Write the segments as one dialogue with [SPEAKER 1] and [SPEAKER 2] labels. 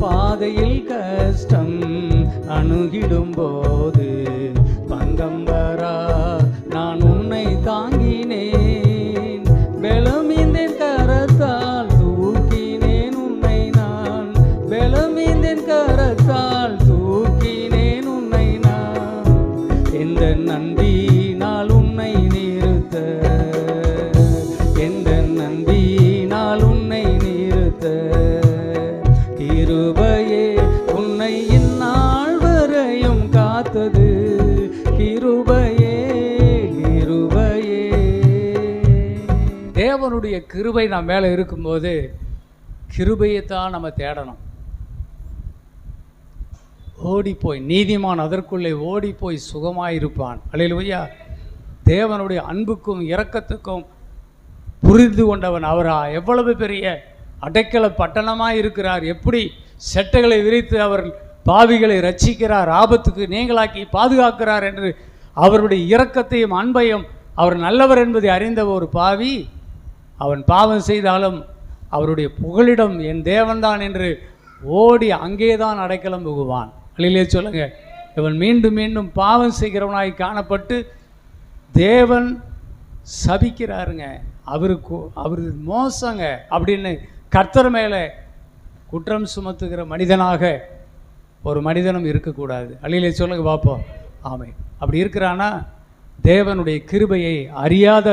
[SPEAKER 1] பாதையில் கஷ்டம் அணுகிடும் போது பங்கம் வரா நான் உன்னை தாங்கினேன். பெலமீந்தேன் கரத்தால் தூக்கினேன் உன்னை நான். பெலமீந்தேன் கரத்தால் தூக்கினேன் உன்னை நான். எந்த நன்றினால் உன்னை நிறுத்த, எந்த நன்றினால் உன்னை நிறுத்த. கிருபையே உன்னை இந்நாள் வரையும் காத்தது. கிருபையே கிருபையே. தேவனுடைய கிருபை நம்ம மேலே இருக்கும்போது கிருபையைத்தான் நம்ம தேடணும். ஓடிப்போய் நீதிமான் அதற்குள்ளே ஓடிப்போய் சுகமாயிருப்பான். அல்லேலூயா. தேவனுடைய அன்புக்கும் இரக்கத்துக்கும் புரிந்து கொண்டவன் அவரா எவ்வளவு பெரிய அடைக்கல பட்டணமாக இருக்கிறார். எப்படி செட்டைகளை விரித்து அவர் பாவிகளை ரட்சிக்கிறார், ஆபத்துக்கு நீங்களாக்கி பாதுகாக்கிறார் என்று அவருடைய இரக்கத்தையும் அன்பையும் அவர் நல்லவர் என்பதை அறிந்த ஒரு பாவி அவன் பாவம் செய்தாலும் அவருடைய புகலிடம் என் தேவன்தான் என்று ஓடி அங்கேதான் அடைக்கலம் புகுவான். அல்லேலூயா சொல்லுங்க. இவன் மீண்டும் மீண்டும் பாவம் செய்கிறவனாய் காணப்பட்டு தேவன் சபிக்கிறாருங்க. அவர் மோசங்க அப்படின்னு கர்த்தர் மேலே குற்றம் சுமத்துகிற மனிதனாக ஒரு மனிதனும் இருக்கக்கூடாது. அல்லேலூயா சொல்லுங்க பார்ப்போம். ஆமென். அப்படி இருக்கிறானா தேவனுடைய கிருபையை அறியாத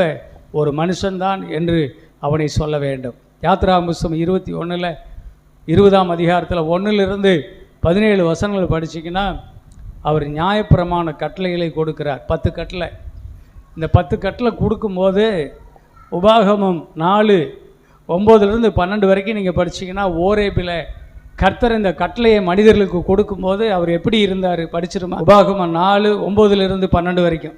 [SPEAKER 1] ஒரு மனுஷன்தான் என்று அவனை சொல்ல வேண்டும். யாத்ராகமம் 21 20ஆம் அதிகாரத்தில் 1 to 17 வசனங்கள் படிச்சிங்கன்னா அவர் நியாயப்பிரமாண கட்டளைகளை கொடுக்கிறார். 10 கட்டளை. இந்த 10 கட்டளை கொடுக்கும்போது உபாகமம் 4:9 to 12 வரைக்கும் நீங்கள் படிச்சிங்கன்னா ஓரேபில் கர்த்தர் இந்த கட்டளையை மனிதர்களுக்கு கொடுக்கும்போது அவர் எப்படி இருந்தார் படிச்சிருமா? உபாகமம் 4:9 to 12 வரைக்கும்.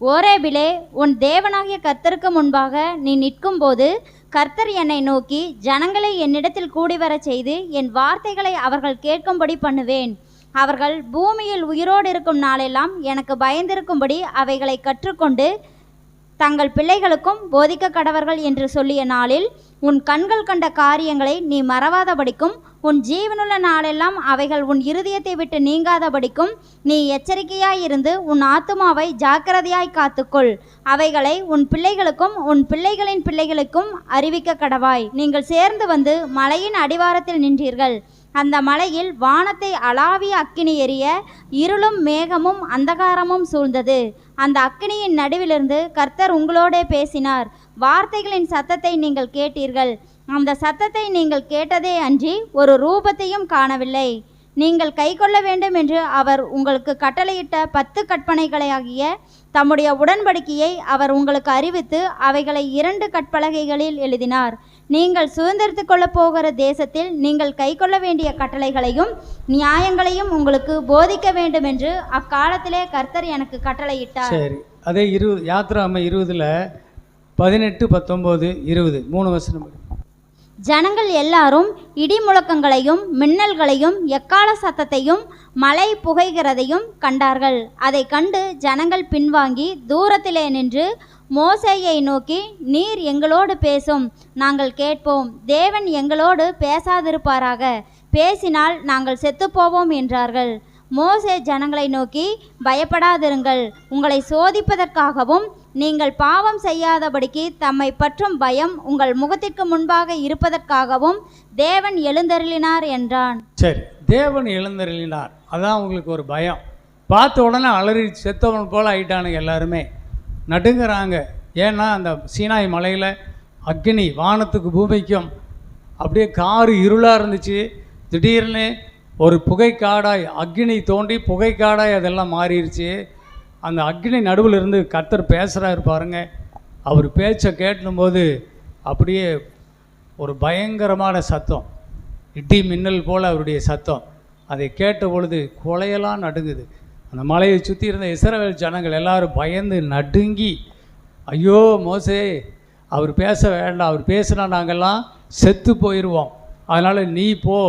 [SPEAKER 2] ஓரேபிலே உன் தேவனாகிய கர்த்தருக்கு முன்பாக நீ நிற்கும்போது கர்த்தர் என்னை நோக்கி ஜனங்களை என்னிடத்தில் கூடிவரச் செய்து என் வார்த்தைகளை அவர்கள் கேட்கும்படி பண்ணுவேன். அவர்கள் பூமியில் உயிரோடு இருக்கும் நாளெல்லாம் எனக்கு பயந்திருக்கும்படி அவைகளை கற்றுக்கொண்டு தங்கள் பிள்ளைகளுக்கும் போதிக்க கடவர்கள் என்று சொல்லிய நாளில் உன் கண்கள் கண்ட காரியங்களை நீ மறவாதபடிக்கும் உன் ஜீவனுள்ள நாளெல்லாம் அவைகள் உன் இருதயத்தை விட்டு நீங்காதபடிக்கும் நீ எச்சரிக்கையாயிருந்து உன் ஆத்துமாவை ஜாக்கிரதையாய் காத்துக்கொள். அவைகளை உன் பிள்ளைகளுக்கும் உன் பிள்ளைகளின் பிள்ளைகளுக்கும் அறிவிக்க கடவாய். நீங்கள் சேர்ந்து வந்து மலையின் அடிவாரத்தில் நின்றீர்கள். அந்த மலையில் வானத்தை அளாவிய அக்கினி எரிய இருளும் மேகமும் அந்தகாரமும் சூழ்ந்தது. அந்த அக்கினியின் நடுவிலிருந்து கர்த்தர் உங்களோடே பேசினார். வார்த்தைகளின் சத்தத்தை நீங்கள் கேட்டீர்கள். அந்த சத்தத்தை நீங்கள் கேட்டதே அன்றி ஒரு ரூபத்தையும் காணவில்லை. நீங்கள் கைக்கொள்ள வேண்டும் என்று அவர் உங்களுக்கு கட்டளையிட்ட 10 கற்பனைகளாகிய தம்முடைய உடன்படிக்கையை அவர் உங்களுக்கு அறிவித்து அவைகளை 2 கற்பலகைகளில் எழுதினார். நீங்கள் சுதந்திரித்து கொள்ளப் போகிற தேசத்தில் நீங்கள் கைக்கொள்ள வேண்டிய கட்டளைகளையும் நியாயங்களையும் உங்களுக்கு போதிக்க வேண்டும் என்று அக்காலத்திலே கர்த்தர் எனக்கு கட்டளையிட்டார்.
[SPEAKER 1] சரி, அதே யாத்ராகமம் 20 18, 19, 20 3 வசனம்.
[SPEAKER 2] ஜனங்கள் எல்லாரும் இடி முழக்கங்களையும் மின்னல்களையும் எக்கால சத்தத்தையும் மழை புகைகிறதையும் கண்டார்கள். அதை கண்டு ஜனங்கள் பின்வாங்கி தூரத்திலே நின்று மோசேயை நோக்கி, நீர் எங்களோடு பேசும், நாங்கள் கேட்போம். தேவன் எங்களோடு பேசாதிருப்பாராக, பேசினால் நாங்கள் செத்துப்போவோம் என்றார்கள். மோசே ஜனங்களை நோக்கி, பயப்படாதிருங்கள், உங்களை சோதிப்பதற்காகவும் நீங்கள் பாவம் செய்யாதபடிக்கு தம்மை பற்றும் பயம் உங்கள் முகத்திற்கு முன்பாக இருப்பதற்காகவும் தேவன் எழுந்தருளினார் என்றான்.
[SPEAKER 1] சரி, தேவன் எழுந்தருளினார், அதான் உங்களுக்கு ஒரு பயம். பார்த்த உடனே அலறி செத்தவன் போல் ஆயிட்டானுங்க, எல்லாருமே நடுங்கிறாங்க. ஏன்னா அந்த சீனாய் மலையில் அக்னி வானத்துக்கு பூமிக்கும் அப்படியே காரு இருளாக இருந்துச்சு. திடீர்னு ஒரு புகைக்காடாய் அக்னி தோண்டி புகைக்காடாய் அதெல்லாம் மாறிடுச்சு. அந்த அக்னி நடுவில் இருந்து கர்த்தர் பேசுகிறாரு பாருங்க. அவர் பேச்சை கேட்கும்போது அப்படியே ஒரு பயங்கரமான சத்தம், இடி மின்னல் போல் அவருடைய சத்தம். அதை கேட்ட பொழுது கொலையெல்லாம் நடுங்குது. அந்த மலையை சுற்றி இருந்த இஸ்ரவேல் ஜனங்கள் எல்லாரும் பயந்து நடுங்கி, ஐயோ மோசே அவர் பேச வேண்டாம், அவர் பேசினா நாங்கள்லாம் செத்து போயிடுவோம், அதனால் நீ போ,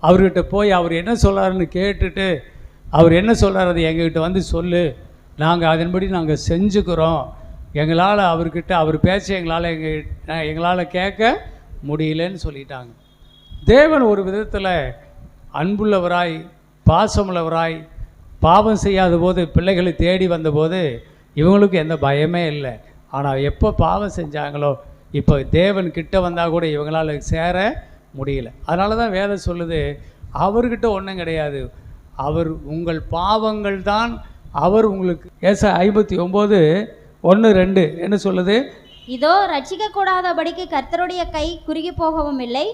[SPEAKER 1] அவர்கிட்ட போய் அவர் என்ன சொல்கிறாருன்னு கேட்டுட்டு அவர் என்ன சொல்கிறார் அதை எங்ககிட்ட வந்து சொல்லு, நாங்கள் அதன்படி நாங்கள் செஞ்சுக்கிறோம், எங்களால் அவர்கிட்ட அவர் பேச எங்களால் கேட்க முடியலன்னு சொல்லிட்டாங்க. தேவன் ஒரு விதத்தில் அன்புள்ளவராய் பாசமுள்ளவராய் பாவம் செய்யாத போது பிள்ளைகளை தேடி வந்தபோது இவங்களுக்கு எந்த பயமே இல்லை. ஆனால் எப்போ பாவம் செஞ்சாங்களோ இப்போ தேவன் கிட்ட வந்தால் கூட இவங்களால் சேர முடியல. அதனால தான் வேதம் சொல்லுது, அவர்கிட்ட ஒன்றும் கிடையாது, அவர் உங்கள் பாவங்கள் தான் அவர் உங்களுக்கு. ஏசாயா 59:1-2 என்ன சொல்லுது?
[SPEAKER 2] இதோ ரட்சிக்க கூடாதபடிக்கு கர்த்தருடைய கை குறுகி போகவும் இல்லை,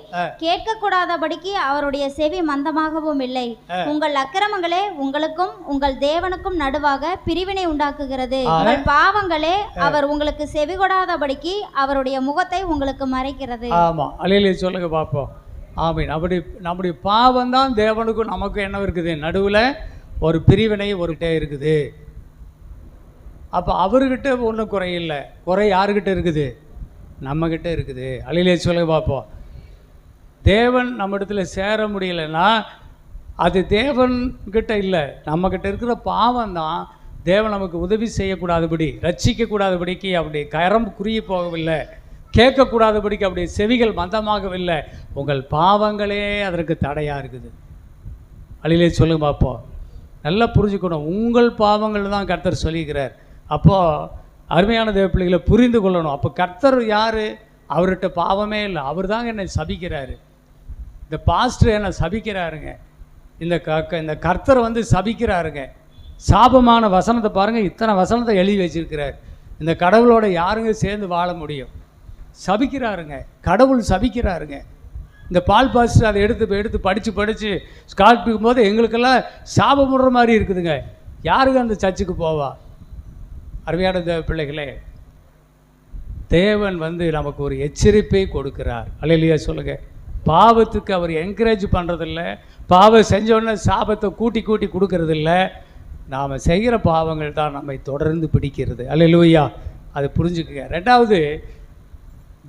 [SPEAKER 2] கேட்க கூடாதபடிக்கு அவருடைய செவி மந்தமாகவும் இல்லை. உங்கள் அக்கிரமங்களே உங்களுக்கும் உங்கள் தேவனுக்கும் நடுவாக பிரிவினை உண்டாக்குகிறது. உங்கள் பாவங்களே அவர் உங்களுக்கு செவி கொடாதபடிக்கு அவருடைய முகத்தை உங்களுக்கு மறைக்கிறது.
[SPEAKER 1] ஆமா, அல்லேலூயா சொல்லுங்க பார்ப்போம். ஆமீன். அப்படி நம்முடைய பாவம் தான் தேவனுக்கும் நமக்கும் என்ன இருக்குது, நடுவில் ஒரு பிரிவினை ஒருகிட்ட இருக்குது. அப்போ அவர்கிட்ட ஒன்றும் குறையில்லை, குறை யாருக்கிட்ட இருக்குது? நம்மக்கிட்ட இருக்குது. அல்லேலூயா சொல்லுங்க பார்ப்போம். தேவன் நம்ம இடத்துல சேர முடியலைன்னா அது தேவன்கிட்ட இல்லை, நம்மக்கிட்ட இருக்கிற பாவம் தான். தேவன் நமக்கு உதவி செய்யக்கூடாதபடி, ரட்சிக்கக்கூடாதபடிக்கு அப்படி கரம் குறுகி போகவில்லை, கேட்கக்கூடாதபடிக்கு அப்படி செவிகள் மந்தமாகவில்லை. உங்கள் பாவங்களே அதற்கு தடையாக இருக்குது. அல்லேலூயா சொல்லுங்க பார்ப்போம். நல்லா புரிஞ்சுக்கணும், உங்கள் பாவங்கள் தான் கர்த்தர் சொல்லிக்கிறார். அப்போது அருமையான தேவ பிள்ளைகளை புரிந்து கொள்ளணும். அப்போ கர்த்தர் யார்? அவர்கிட்ட பாவமே இல்லை. அவர் தாங்க என்னை சபிக்கிறாரு. இந்த பாஸ்டர் என்னை சபிக்கிறாருங்க. இந்த கர்த்தர் வந்து சபிக்கிறாருங்க. சாபமான வசனத்தை பாருங்கள், இத்தனை வசனத்தை எழுதி வச்சிருக்கிறார். இந்த கடவுளோட யாருங்க சேர்ந்து வாழ முடியும்? சபிக்கிறாருங்க, கடவுள் சபிக்கிறாருங்க. இந்த பால் பாஸ்டர் அதை எடுத்து படித்து ஸ்கால்பிக்கும் போது எங்களுக்கெல்லாம் சாபம் விடுற மாதிரி இருக்குதுங்க. யாருங்க அந்த சர்ச்சுக்கு போவா? அருமையான தேவ பிள்ளைகளே, தேவன் வந்து நமக்கு ஒரு எச்சரிப்பை கொடுக்கிறார். அல்லேலூயா சொல்லுங்க. பாவத்துக்கு அவர் என்கரேஜ் பண்ணுறதில்ல, பாவம் செஞ்சோடனே சாபத்தை கூட்டி கொடுக்கறதில்ல. நாம் செய்கிற பாவங்கள் தான் நம்மை தொடர்ந்து பிடிக்கிறது. அல்லேலூயா, அதை புரிஞ்சுக்குங்க. ரெண்டாவது,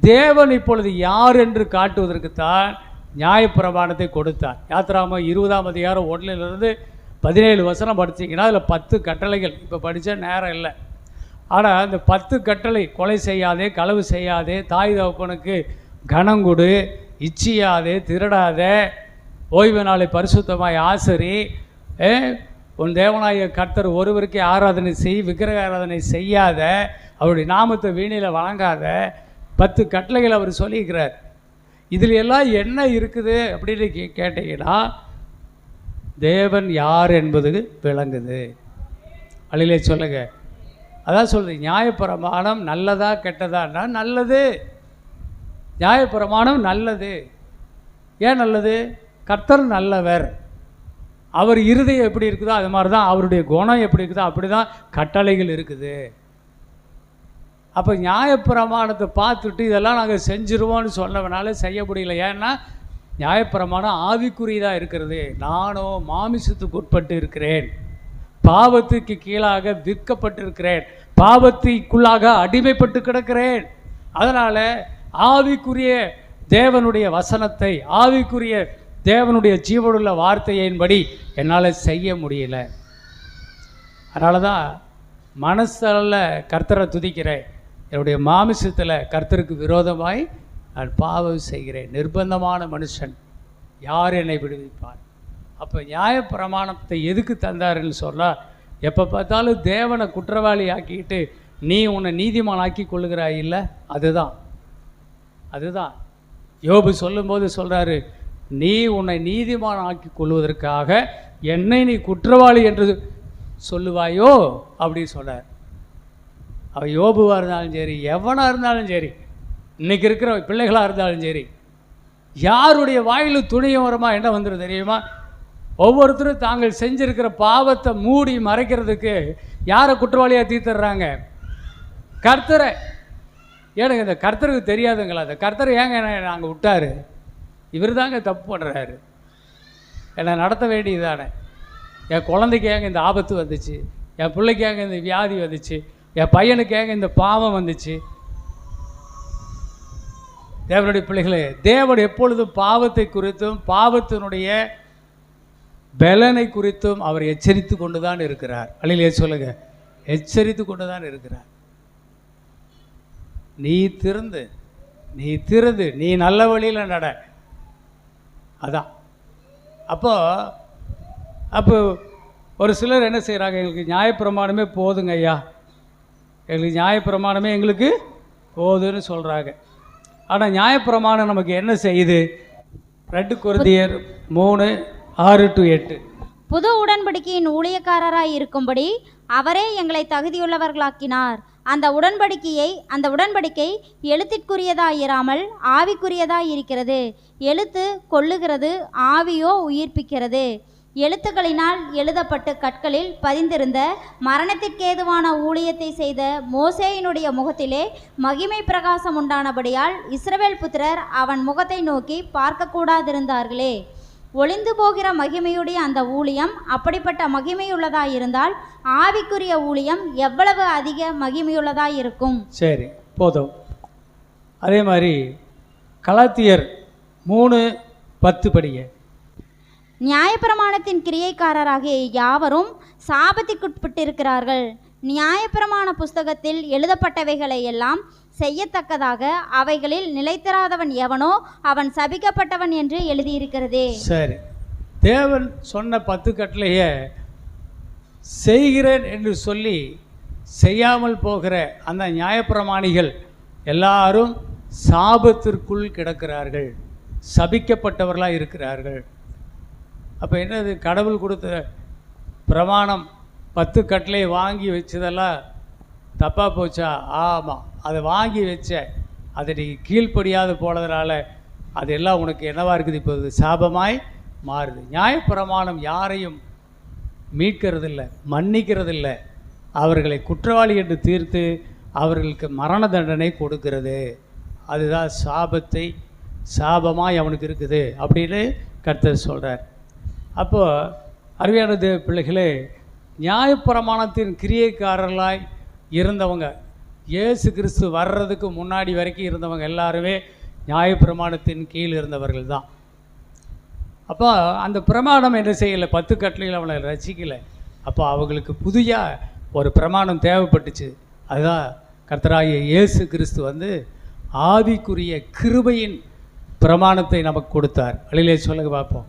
[SPEAKER 1] தேவன் இப்பொழுது யார் என்று காட்டுவதற்குத்தான் நியாயப்பிரமாணத்தை கொடுத்தார். யாத்திராகமம் 20:1-17 படித்தீங்கன்னா அதில் 10 கட்டளைகள். இப்போ படித்தா நேரம் இல்லை. ஆனால் அந்த 10 கட்டளை, கொலை செய்யாதே, களவு செய்யாதே, தாய் தகப்பனுக்கு கனம் கொடு, இச்சியாதே, திருடாதே, ஓய்வு நாளை பரிசுத்தமாய் ஆசரி, உன் தேவனாய கர்த்தர் ஒருவருக்கே ஆராதனை செய், விக்கிரக ஆராதனை செய்யாத, அவருடைய நாமத்தை வீணையில் வழங்காத 10 கட்டளைகள் அவர் சொல்லியிருக்கிறார். இதில் எல்லாம் என்ன இருக்குது அப்படின்னு கேட்டீங்கன்னா, தேவன் யார் என்பது விளங்குது. அல்லேலூயா சொல்லுங்க. அதான் சொல்லுது, நியாயப்பிரமாணம் நல்லதா கெட்டதான்னா நல்லது. நியாயப்பிரமாணம் நல்லது. ஏன் நல்லது? கர்த்தர் நல்லவர். அவர் இருதயம் எப்படி இருக்குதோ அது மாதிரி தான் அவருடைய குணம் எப்படி இருக்குதோ அப்படி தான் கட்டளைகள் இருக்குது. அப்போ நியாயப்பிரமாணத்தை பார்த்துட்டு இதெல்லாம் நாங்கள் செஞ்சுருவோம்னு சொன்னவனால செய்ய முடியல. ஏன்னா நியாயப்பிரமாணம் ஆவிக்குரியதாக இருக்கிறது. நானோ மாமிசத்துக்கு உட்பட்டு இருக்கிறேன், பாவத்துக்கு கீழாக விற்கப்பட்டிருக்கிறேன், பாவத்திற்குள்ளாக அடிமைப்பட்டு கிடக்கிறேன். அதனால் ஆவிக்குரிய தேவனுடைய வசனத்தை, ஆவிக்குரிய தேவனுடைய ஜீவனுள்ள வார்த்தையின்படி என்னால் செய்ய முடியல. அதனால தான் மனசில் கர்த்தரை துதிக்கிறேன், என்னுடைய மாமிசத்தில் கர்த்தருக்கு விரோதமாய் நான் பாவம் செய்கிறேன். நிர்பந்தமான மனுஷன் யார் என்னை விடுவிப்பார்? அப்போ நியாயப்பிரமாணத்தை எதுக்கு தந்தாருன்னு சொன்னால், எப்போ பார்த்தாலும் தேவனை குற்றவாளி ஆக்கிட்டு நீ உன்னை நீதிமான் ஆக்கி கொள்ளுகிறாய் இல்லை, அதுதான் யோபு சொல்லும்போது சொல்கிறாரு, நீ உன்னை நீதிமான் ஆக்கி கொள்வதற்காக என்னை நீ குற்றவாளி என்று சொல்லுவாயோ அப்படின்னு சொன்னார். அவன் யோபுவாக இருந்தாலும் சரி, எவனாக இருந்தாலும் சரி, இன்றைக்கி இருக்கிற பிள்ளைகளாக இருந்தாலும் சரி, யாருடைய வாயிலும் துணியவரமாக என்ன வந்துடும் தெரியுமா? ஒவ்வொருத்தரும் தாங்கள் செஞ்சிருக்கிற பாவத்தை மூடி மறைக்கிறதுக்கு யாரை குற்றவாளியாக தீர்த்துடுறாங்க? கர்த்தரை. ஏனுங்க இந்த கர்த்தருக்கு தெரியாதுங்களா? அந்த கர்த்தரை ஏங்க நாங்கள் விட்டார்? இவர் தாங்க தப்பு பண்ணுறாரு. என்னை நடத்த வேண்டியதானே. என் குழந்தைக்கு ஏங்க இந்த ஆபத்து வந்துச்சு, என் பிள்ளைக்கு ஏங்க இந்த வியாதி வந்துச்சு, என் பையனுக்கு ஏங்க இந்த பாவம் வந்துச்சு? தேவனுடைய பிள்ளைகளே, தேவன் எப்பொழுதும் பாவத்தை குறித்தும் பாவத்தினுடைய பலனை குறித்தும் அவர் எச்சரித்து கொண்டு தான் இருக்கிறார். அல்லேலூயா சொல்லுங்க. எச்சரித்து கொண்டு தான் இருக்கிறார். நீ திருந்து, நீ நல்ல வழியில் நட. அதான் அப்போ ஒரு சிலர் என்ன செய்கிறாங்க, எங்களுக்கு நியாயப்பிரமாணமே போதுங்க ஐயா, எங்களுக்கு நியாயப்பிரமாணமே எங்களுக்கு போதுன்னு சொல்கிறாங்க. ஆனால் நியாயப்பிரமாணம் நமக்கு என்ன செய்யுது? 2 கொரிந்தியர் 3:6-8.
[SPEAKER 2] புது உடன்படிக்கையின் ஊழியக்காரராய் இருக்கும்படி அவரே எங்களை தகுதியுள்ளவர்களாக்கினார். அந்த உடன்படிக்கை எழுத்திற்குரியதாயிராமல் ஆவிக்குரியதாய் இருக்கிறது. எழுத்து கொல்லுகிறது, ஆவியோ உயிர்ப்பிக்கிறது. எழுத்துக்களினால் எழுதப்பட்டு கற்களில் பதிந்திருந்த மரணத்திற்கேதுவான ஊழியத்தை செய்த மோசேயினுடைய முகத்திலே மகிமை பிரகாசம் உண்டானபடியால் இஸ்ரவேல் புத்திரர் அவன் முகத்தை நோக்கி பார்க்கக்கூடாதிருந்தார்களே. ஒளிந்து போகிற மகிமையுடைய அந்த ஊழியம் அப்படிப்பட்ட மகிமையுள்ளதாயிருந்தால் ஆவிக்குரிய ஊழியம் எவ்வளவு அதிக மகிமையுள்ளதாயிருக்கும்.
[SPEAKER 1] சரி, போதும். அதே மாதிரி கலாத்தியர் 3:10 படிங்க.
[SPEAKER 2] நியாயப்பிரமாணத்தின் கிரியைக்காரராகிய யாவரும் சாபத்திற்குட்பட்டிருக்கிறார்கள். நியாயப்பிரமாண புஸ்தகத்தில் எழுதப்பட்டவைகளை எல்லாம் செய்யத்தக்கதாக அவைகளில் நிலைத்திராதவன் எவனோ அவன் சபிக்கப்பட்டவன் என்று எழுதியிருக்கிறதே.
[SPEAKER 1] சரி, தேவன் சொன்ன 10 கட்டளையை செய்கிறேன் என்று சொல்லி செய்யாமல் போகிற அந்த நியாயப்பிரமாணிகள் எல்லாரும் சாபத்திற்குள் கிடக்கிறார்கள், சபிக்கப்பட்டவர்களாக இருக்கிறார்கள். அப்போ என்னது? கடவுள் கொடுத்த பிரமாணம் 10 கட்டளை வாங்கி வச்சதெல்லாம் தப்பாக போச்சா? ஆமாம், அதை வாங்கி வச்ச அதை நீ கீழ்ப்படியாது போனதுனால அதெல்லாம் உனக்கு என்னவா இருக்குது? இப்போது சாபமாய் மாறுது. நியாயப்பிரமாணம் யாரையும் மீட்கிறதில்லை, மன்னிக்கிறதில்லை, அவர்களை குற்றவாளி என்று தீர்த்து அவர்களுக்கு மரண தண்டனை கொடுக்கிறது. அதுதான் சாபமாய் அவனுக்கு இருக்குது அப்படின்னு கர்த்தர் சொல்கிறார். அப்போது அருமையான தேவ பிள்ளைகளே, நியாயப்பிரமாணத்தின் கிரியைக்காரர்களாய் இருந்தவங்க, இயேசு கிறிஸ்து வர்றதுக்கு முன்னாடி வரைக்கும் இருந்தவங்க எல்லாருமே நியாயப்பிரமாணத்தின் கீழ் இருந்தவர்கள் தான். அப்போ அந்த பிரமாணம் என்ன செய்யலை? 10 கட்டளைகள் அவனை ரசிக்கலை. அப்போ அவங்களுக்கு புதியாக ஒரு பிரமாணம் தேவைப்பட்டுச்சு. அதுதான் கர்த்தராகிய இயேசு கிறிஸ்து வந்து ஆவிக்குரிய கிருபையின் பிரமாணத்தை நமக்கு கொடுத்தார். வழியிலே சொல்லுங்க பார்ப்போம்.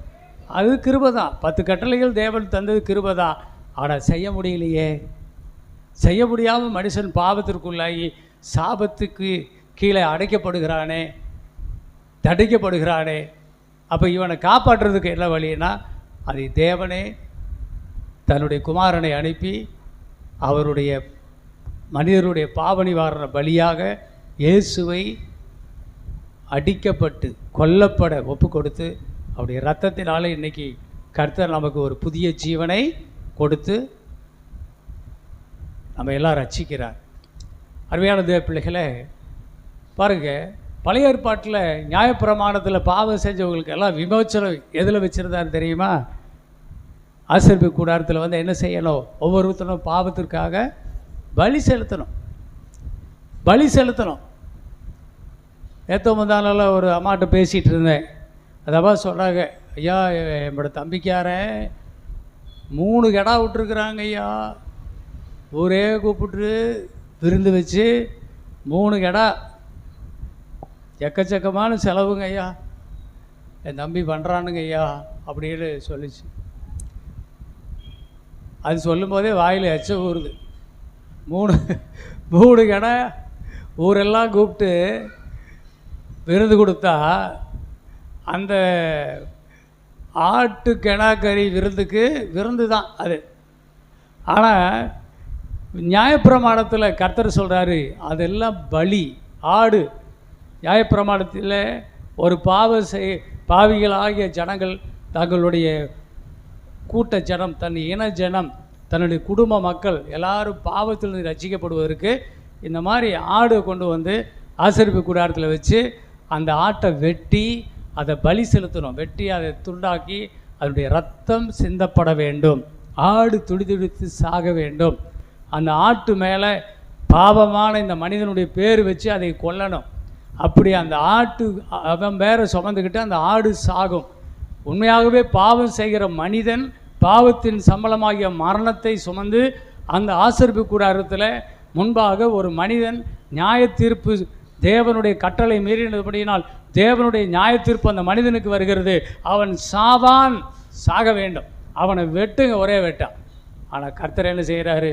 [SPEAKER 1] அது கிருபை தான். 10 கட்டளைகள் தேவன் தந்தது கிருபை தான். ஆனால் செய்ய முடியலையே. செய்ய முடியாமல் மனுஷன் பாவத்திற்குள்ளாகி சாபத்துக்கு கீழே அடைக்கப்படுகிறானே, தண்டிக்கப்படுகிறானே. அப்போ இவனை காப்பாற்றுறதுக்கு என்ன வழின்னா, அதை தேவனே தன்னுடைய குமாரனை அனுப்பி அவருடைய மனிதருடைய பாவ நிவாரண பலியாக இயேசுவை அடிக்கப்பட்டு கொல்லப்பட ஒப்பு கொடுத்து அவருடைய இரத்தத்தினால இன்றைக்கி கர்த்தர் நமக்கு ஒரு புதிய ஜீவனை கொடுத்து நம்ம எல்லாம் ரட்சிக்கிறார். அருமையான தேவ பிள்ளைகளை பாருங்கள், பழைய ஏற்பாட்டில் நியாயப்பிரமாணத்தில் பாவம் செஞ்சவங்களுக்கு எல்லாம் விமோச்சனம் எதில் வச்சுருந்தான்னு தெரியுமா? ஆசரிப்பு கூடாரத்தில் வந்து என்ன செய்யணும்? ஒவ்வொருத்தரும் பாவத்திற்காக பலி செலுத்தணும். நேற்று முந்தானால ஒரு அம்மாட்ட பேசிகிட்டு இருந்தேன். அதப்பா சொல்கிறாங்க, ஐயா என்னோட தம்பிக்காரன் 3 கடா விட்டுருக்குறாங்க ஐயா, ஊரே கூப்பிட்டு விருந்து வச்சு 3 கடா, எக்கச்சக்கமான செலவுங்க ஐயா, என் தம்பி பண்ணுறானுங்க ஐயா அப்படின்னு சொல்லிச்சு. அது சொல்லும்போதே வாயில் எச்ச ஊறுது. 3 கடை ஊரெல்லாம் கூப்பிட்டு விருந்து கொடுத்தா அந்த ஆட்டு கெடாக்கறி விருந்து தான் அது. ஆனால் நியாயப்பிரமாணத்தில் கர்த்தர் சொல்கிறாரு, அதெல்லாம் பலி. ஆடு நியாயப்பிரமாணத்தில் ஒரு பாவிகளாகிய ஜனங்கள், தங்களுடைய கூட்ட ஜனம், தன் இன ஜனம், தன்னுடைய குடும்ப மக்கள் எல்லாரும் பாவத்திலிருந்து ரட்சிக்கப்படுவதற்கு இந்த மாதிரி ஆடு கொண்டு வந்து ஆசரிப்பு கூடாரத்தில் வச்சு அந்த ஆட்டை வெட்டி அதை பலி செலுத்தணும். வெட்டி அதை துண்டாக்கி அதனுடைய ரத்தம் சிந்தப்பட வேண்டும். ஆடு துடிதுடித்து சாக வேண்டும். அந்த ஆட்டு மேலே பாவமான இந்த மனிதனுடைய பேர் வச்சு அதை கொல்லணும். அப்படி அந்த ஆட்டு அவன் பேரை சுமந்துக்கிட்டு அந்த ஆடு சாகும். உண்மையாகவே பாவம் செய்கிற மனிதன் பாவத்தின் சம்பளமாகிய மரணத்தை சுமந்து அந்த ஆசரிப்பு கூடாரத்தில் முன்பாக ஒரு மனிதன் நியாய தீர்ப்பு, தேவனுடைய கட்டளை மீறினபடியினால் தேவனுடைய நியாய தீர்ப்பு அந்த மனிதனுக்கு வருகிறது. அவன் சாவான், சாக வேண்டும், அவனை வெட்டுங்க, ஒரே வெட்டான். ஆனால் கர்த்தர் என்ன செய்கிறாரு,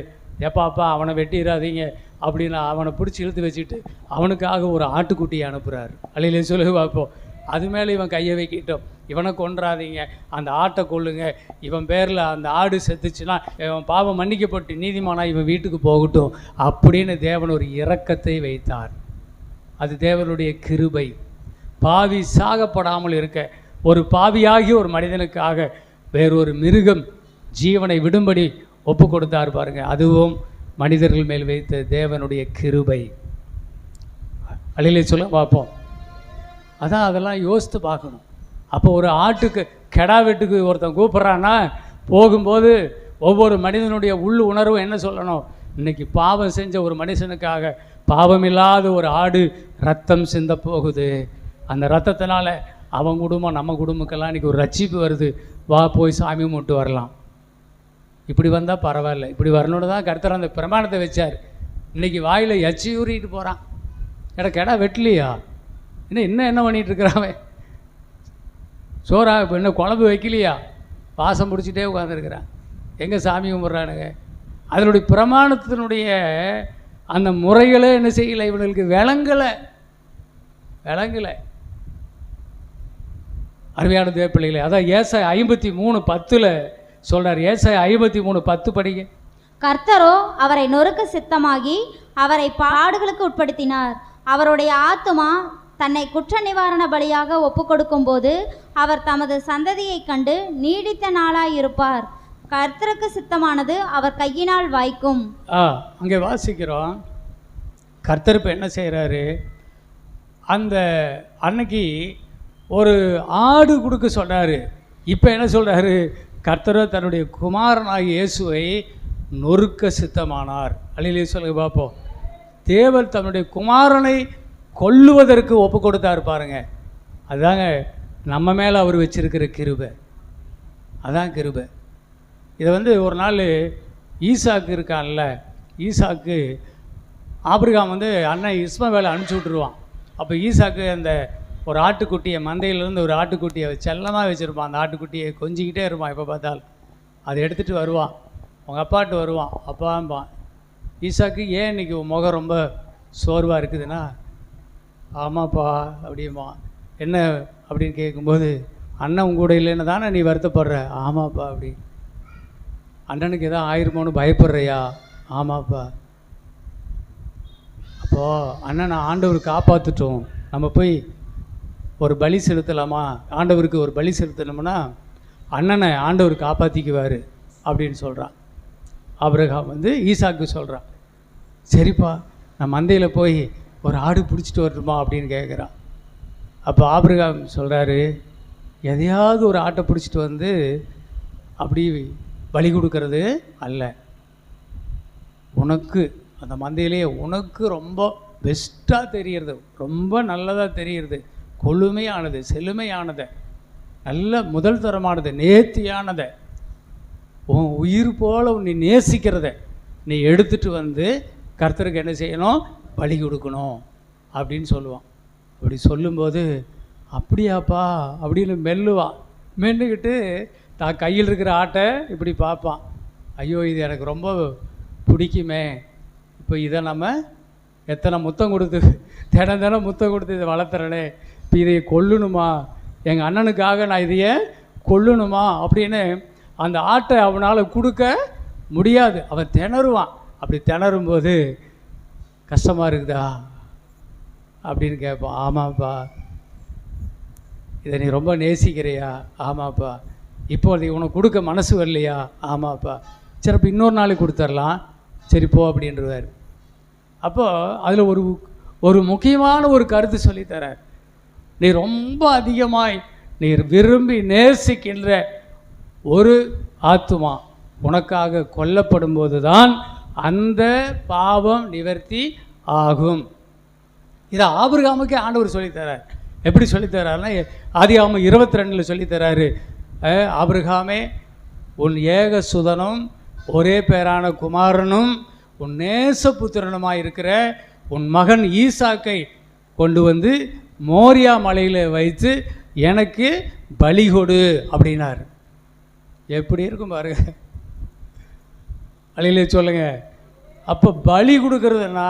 [SPEAKER 1] எப்பாப்பா அவனை வெட்டிடாதீங்க அப்படின்னு அவனை பிடிச்சி இழுத்து வச்சுட்டு அவனுக்காக ஒரு ஆட்டுக்குட்டியை அனுப்புகிறாரு. அல்லையிலே சொல்லு பார்ப்போம். அது மேலே இவன் கையை வைக்கிட்டோம், இவனை கொன்றாதீங்க, அந்த ஆட்டை கொள்ளுங்க, இவன் பேரில் அந்த ஆடு செத்துச்சுன்னா இவன் பாவம் மன்னிக்கப்பட்டு நீதிமானா இவன் வீட்டுக்கு போகட்டும் அப்படின்னு தேவன் ஒரு இரக்கத்தை வைத்தார். அது தேவனுடைய கிருபை. பாவி சாகப்படாமல் இருக்க ஒரு பாவியாகி ஒரு மனிதனுக்காக வேறொரு மிருகம் ஜீவனை விடும்படி ஒப்பு கொடுத்தார் பாருங்க. அதுவும் மனிதர்கள் மேல் வைத்த தேவனுடைய கிருபை. அல்லையிலே சொல்ல பார்ப்போம். அதான் அதெல்லாம் யோசித்து பார்க்கணும். அப்போ ஒரு ஆட்டுக்கு கெடா வெட்டுக்கு ஒருத்தன் கூப்பிட்றான்னா போகும்போது ஒவ்வொரு மனிதனுடைய உள் உணர்வும் என்ன சொல்லணும், இன்றைக்கி பாவம் செஞ்ச ஒரு மனுஷனுக்காக பாவமில்லாத ஒரு ஆடு ரத்தம் சிந்த போகுது, அந்த ரத்தத்தினால அவன் குடும்பம் நம்ம குடும்பக்கெல்லாம் இன்றைக்கி ஒரு ரட்சிப்பு வருது, வா போய் சாமி கும்பிட்டு வரலாம். இப்படி வந்தால் பரவாயில்ல. இப்படி வரணுன்னு தான் கர்த்தர் அந்த பிரமாணத்தை வச்சார். இன்றைக்கி வாயில் எச்சி ஊறிட்டு போகிறான். கெடா வெட்டலையா, இன்னும் என்ன பண்ணிகிட்டு இருக்கிறான், சோறா இப்போ என்ன குழம்பு வைக்கலையா, வாசம் பிடிச்சிட்டே உட்காந்துருக்கிறான். எங்கே சாமி கும்பிட்றானுங்க? அதனுடைய பிரமாணத்தினுடைய அந்த முறைகளே என்ன செய்யலை, இவனுக்கு விளங்கலை. அருமையான தேவப்பிள்ளைகளே, அதான் ஏசாயா 53:10 சொல்கிறார். ஏசாயா 53:10 படிங்க.
[SPEAKER 2] கர்த்தரோ அவரை நொறுக்க சித்தமாகி அவரை பாடுகளுக்கு உட்படுத்தினார். அவருடைய ஆத்துமா தன்னை குற்ற நிவாரண பலியாக ஒப்பு கொடுக்கும் போது அவர் தமது சந்ததியை கண்டு நீடித்த நாளாயிருப்பார். கர்த்தருக்கு சித்தமானது அவர் கையினால் வாய்க்கும்.
[SPEAKER 1] அங்கே வாசிக்கிறோம். கர்த்தர் இப்போ என்ன செய்கிறாரு, அந்த அன்னைக்கு ஒரு ஆடு கொடுக்க சொன்னார். இப்போ என்ன சொல்கிறாரு, கர்த்தரோ தன்னுடைய குமாரனாகிய இயேசுவை நொறுக்க சித்தமானார். அல்லையிலே சொல்லுங்க பார்ப்போம். தேவன் தன்னுடைய குமாரனை கொல்லுவதற்கு ஒப்பு கொடுத்தாரு பாருங்க. அதுதாங்க நம்ம மேலே அவர் வச்சிருக்கிற கிருபை. அதான் கிருபை. இதை ஒரு நாள் ஈசாக்கு இருக்கான்ல, ஈசாக்கு ஆபிரகாம் அண்ணன் இஸ்மவேலை அனுப்பிச்சி விட்டுருவான். அப்போ ஈசாக்கு அந்த ஒரு ஆட்டுக்குட்டியை மந்தையிலேருந்து ஒரு ஆட்டுக்குட்டியை செல்லமாக வச்சுருப்பான். அந்த ஆட்டுக்குட்டியை கொஞ்சிக்கிட்டே இருப்பான். எப்போ பார்த்தாலும் அதை எடுத்துகிட்டு வருவான். அவங்க அப்பாட்டு வருவான். அப்பாம்பான். ஈசாக்கு ஏன் இன்றைக்கி முகம் ரொம்ப சோர்வாக இருக்குதுன்னா, ஆமாப்பா அப்படிமா. என்ன அப்படின்னு கேட்கும்போது, அண்ணன் உங்க கூட இல்லைன்னு தானே நீ வருத்தப்படுற? ஆமாப்பா. அப்படி அண்ணனுக்கு எதாவது ஆயிருமோன்னு பயப்படுறியா? ஆமாப்பா. அப்போது அண்ணனை ஆண்டவர் காப்பாற்றிட்டோம், நம்ம போய் ஒரு பலி செலுத்தலாமா? ஆண்டவருக்கு ஒரு பலி செலுத்தணும்னா அண்ணனை ஆண்டவர் காப்பாற்றிக்குவார் அப்படின்னு சொல்கிறான். ஆபிரகாம் ஈசாக்கு சொல்கிறான். சரிப்பா, நான் மந்தையில் போய் ஒரு ஆடு பிடிச்சிட்டு வரட்டுமா அப்படின்னு கேட்குறான். அப்போ ஆபிரகாம் சொல்கிறாரு, எதையாவது ஒரு ஆட்டை பிடிச்சிட்டு அப்படி பலி கொடுக்கறது அல்ல, உனக்கு அந்த மந்தையிலேயே உனக்கு ரொம்ப பெஸ்ட்டாக தெரிகிறது, ரொம்ப நல்லதாக தெரிகிறது, கொழுமையானது, செழுமையானதை, நல்ல முதல் தரமானது, நேர்த்தியானதை, உன் உயிர் போல் நீ நேசிக்கிறத நீ எடுத்துகிட்டு கர்த்தருக்கு என்ன செய்யணும், பலி கொடுக்கணும் அப்படின்னு சொல்லுவான். அப்படி சொல்லும்போது, அப்படியாப்பா அப்படின்னு மெல்லுவான். மென்னுக்கிட்டு தான் கையில் இருக்கிற ஆட்டை இப்படி பார்ப்பான். ஐயோ, இது எனக்கு ரொம்ப பிடிக்குமே, இப்போ இதை நம்ம எத்தனை முத்தம் கொடுத்து தினம் முத்தம் கொடுத்து இதை வளர்த்துறனே, இப்போ இதையை கொல்லணுமா, எங்கள் அண்ணனுக்காக நான் இதையே கொல்லணுமா அப்படின்னு அந்த ஆட்டை அவனால் கொடுக்க முடியாது. அவன் திணறுவான். அப்படி திணறும்போது, கஷ்டமாக இருக்குதா அப்படின்னு கேட்பான். ஆமாப்பா. இதை நீ ரொம்ப நேசிக்கிறியா? ஆமாப்பா. இப்போ அது உனக்கு கொடுக்க மனசு வரலையா? ஆமாப்பா. சரி, அப்போ இன்னொரு நாளைக்கு கொடுத்துர்லாம், சரி போ அப்படின்றவார். அப்போது அதில் ஒரு முக்கியமான ஒரு கருத்து சொல்லித்தரார். நீ ரொம்ப அதிகமாய் நீ விரும்பி நேசிக்கின்ற ஒரு ஆத்துமா உனக்காக கொல்லப்படும் போது தான் அந்த பாவம் நிவர்த்தி ஆகும். இதை ஆபிரகாமுக்கே ஆண்டவர் சொல்லித்தரார். எப்படி சொல்லித்தராருன்னா, ஆதியாகமம் 22 சொல்லித்தராரு. ஆபிரகாமே, உன் ஏக சுதனும் ஒரே பேரான குமாரனும் உன் நேசபுத்திரனுமாக இருக்கிற உன் மகன் ஈசாக்கை கொண்டு மோரியா மலையில் வைத்து எனக்கு பலி கொடு அப்படின்னார். எப்படி இருக்கும் பாருங்க. அழிலே சொல்லுங்க. அப்போ பலி கொடுக்கறதுன்னா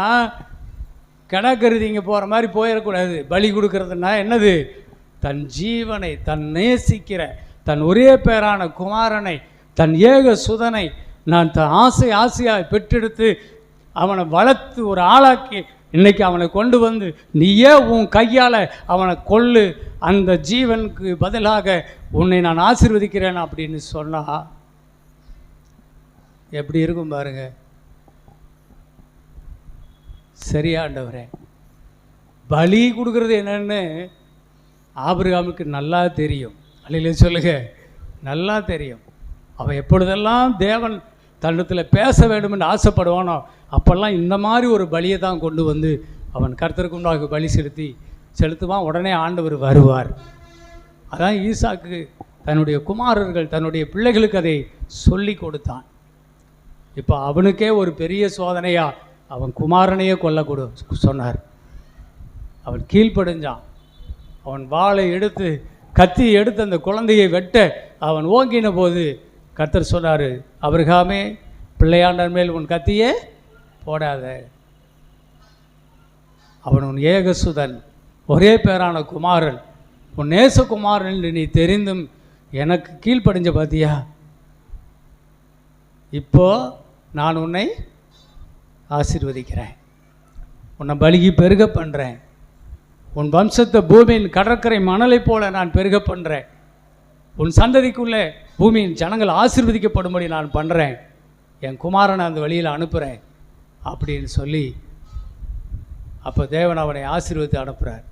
[SPEAKER 1] கிடக்கிறது இங்கே போகிற மாதிரி போயிடக்கூடாது. பலி கொடுக்கறதுன்னா என்னது? தன் ஜீவனை, தன் நேசிக்கிற தன் ஒரே பேரான குமாரனை, தன் ஏக சுதனை நான் தன் ஆசையாக பெற்றெடுத்து அவனை வளர்த்து ஒரு ஆளாக்கி இன்னைக்கு அவனை கொண்டு வந்து நீயே உன் கையால் அவனை கொல்லு, அந்த ஜீவனுக்கு பதிலாக உன்னை நான் ஆசீர்வதிக்கிறேன் அப்படின்னு சொன்னா எப்படி இருக்கும் பாருங்க. சரியாண்டவரே, பலி கொடுக்கறது என்னன்னு ஆபிரகாமுக்கு நல்லா தெரியும். அல்லையிலே சொல்லுங்க, நல்லா தெரியும். அவன் எப்பொழுதெல்லாம் தேவன் தன்னிடத்தில் பேச வேண்டும் என்று ஆசைப்படுவானோ அப்போல்லாம் இந்த மாதிரி ஒரு பலியை தான் கொண்டு வந்து அவன் கர்த்தருக்கு முன்பாக பலி செலுத்துவான். உடனே ஆண்டவர் வருவார். அதான் ஈசாக்கு தன்னுடைய குமாரர்கள் தன்னுடைய பிள்ளைகளுக்கு அதை சொல்லி கொடுத்தான். இப்போ அவனுக்கே ஒரு பெரிய சோதனையாக அவன் குமாரனையே கொல்லக்கூட சொன்னார். அவன் கீழ்ப்படிஞ்சான். அவன் வாளை எடுத்து கத்தி எடுத்து அந்த குழந்தையை வெட்ட அவன் ஓங்கின போது கர்த்தர் சொன்னார், ஆபிரகாமே, பிள்ளையாண்டர் மேல் உன் கத்தியே போடாத. அவன் உன் ஏகசுதன், ஒரே பேரான குமாரன், உன் நேசகுமாரன் என்று நீ தெரிந்தும் எனக்கு கீழ்ப்படிஞ்ச பார்த்தியா? இப்போ நான் உன்னை ஆசீர்வதிக்கிறேன், உன்னை பலிக்கு பெருக பண்ணுறேன், உன் வம்சத்தை பூமியின் கடற்கரை மணலை போல நான் பெருக பண்ணுறேன், உன் சந்ததிக்குள்ளே பூமியின் ஜனங்கள் ஆசீர்வதிக்கப்படும்படி நான் பண்ணுறேன், என் குமாரனை அந்த வழியில் அனுப்புகிறேன் அப்படின்னு சொல்லி அப்போ தேவன் அவனை ஆசீர்வதித்து அனுப்புகிறார்.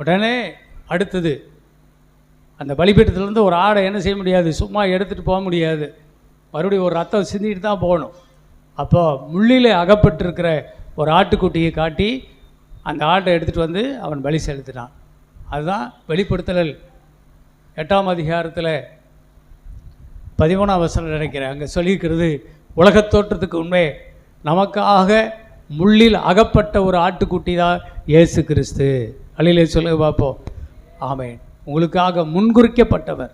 [SPEAKER 1] உடனே அடுத்தது அந்த பலிபீடத்திலேருந்து ஒரு ஆடை என்ன செய்ய முடியாது, சும்மா எடுத்துகிட்டு போக முடியாது, மறுபடியும் ஒரு ரத்தம் சிந்திட்டு தான் போகணும். அப்போ முள்ளிலே அகப்பட்டிருக்கிற ஒரு ஆட்டுக்குட்டியை காட்டி அந்த ஆட்டை எடுத்துகிட்டு வந்து அவன் பலி செலுத்தினான். அதுதான் வெளிப்படுத்தல் 8ஆம் அதிகாரத்தில் 13ஆம் வசனம் நினைக்கிறேன். அங்கே சொல்லியிருக்கிறது, உலகத் தோற்றத்துக்கு உண்மை நமக்காக முள்ளில் அகப்பட்ட ஒரு ஆட்டுக்குட்டி தான் இயேசு கிறிஸ்து. அழிலே சொல்ல பார்ப்போம். ஆமென். உங்களுக்காக முன்குறிக்கப்பட்டவர்